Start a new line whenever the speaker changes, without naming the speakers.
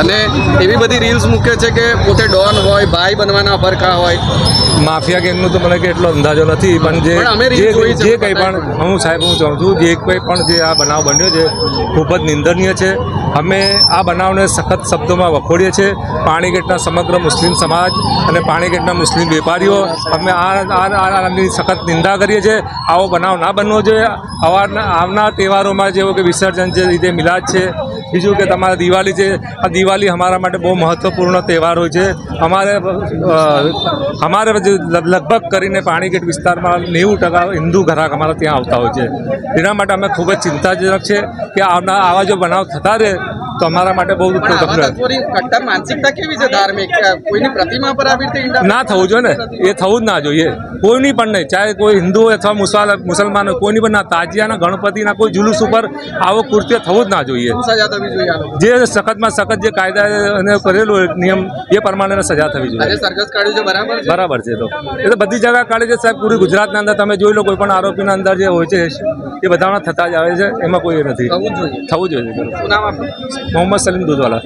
અને એવી બધી રીલ્સ મૂકે છે કે પોતે ડોન હોય, ભાઈ બનવાના અભરખા હોય।
માફિયા ગેંગનું તો મને કે એટલો અંદાજો નથી, પણ જે કંઈ પણ હું સાહેબ હું ચાહું છું જે કંઈ પણ જે આ બનાવ બન્યો છે ખૂબ જ નિંદનીય છે। અમે આ બનાવને સખત શબ્દોમાં વખોડીએ છીએ। પાણીગેટના સમગ્ર મુસ્લિમ સમાજ અને પાણીગેટના મુસ્લિમ વેપારીઓ અમે આની સખત નિંદા કરીએ છીએ। આવો બનાવ ના બનવો જોઈએ। આવનાર તહેવારોમાં જેવો કે વિસર્જન છે, ઈદે મિલાદ છે, બીજું કે તમારા દિવાળી છે। આ દિવાળી અમારા માટે બહુ મહત્ત્વપૂર્ણ તહેવાર હોય છે। અમારે લગભગ કરીને પાણીગેટ વિસ્તારમાં 90% હિન્દુ ગ્રાહક અમારા ત્યાં આવતા હોય છે। એના માટે અમે ખૂબ જ ચિંતાજનક છે કે આવા જો બનાવ થતા રહે તો અમારા માટે બહુ
કટ્ટર માનસિકતા કેવી છે ધાર્મિક? કોઈની પ્રતિમા પર આવી રીતે
ના થવું જોઈએ ને, એ થવું જ ના જોઈએ। કોઈની પણ નહીં, ચાહે કોઈ હિન્દુ હોય અથવા મુસલમાન હોય, કોઈની પણ ના। તાજિયાના ગણપતિના કોઈ જુલુસ ઉપર આવો કૃત્ય થવું જ ના જોઈએ।
સજા થવી જોઈએ।
જે સખતમાં સખત જે કાયદા એને કરેલું હોય નિયમ એ પ્રમાણે સજા થવી જોઈએ।
સરઘસ કાઢ્યું છે,
બરાબર છે। તો એ તો બધી જગ્યા કાઢી છે સાહેબ। પૂરી ગુજરાતના અંદર તમે જોઈ લો, કોઈ પણ આરોપીના અંદર જે હોય છે એ બધામાં થતા જ આવે છે, એમાં કોઈ નથી। થવું જોઈએ। મોહમ્મદ સલીમ દૂધવાલા।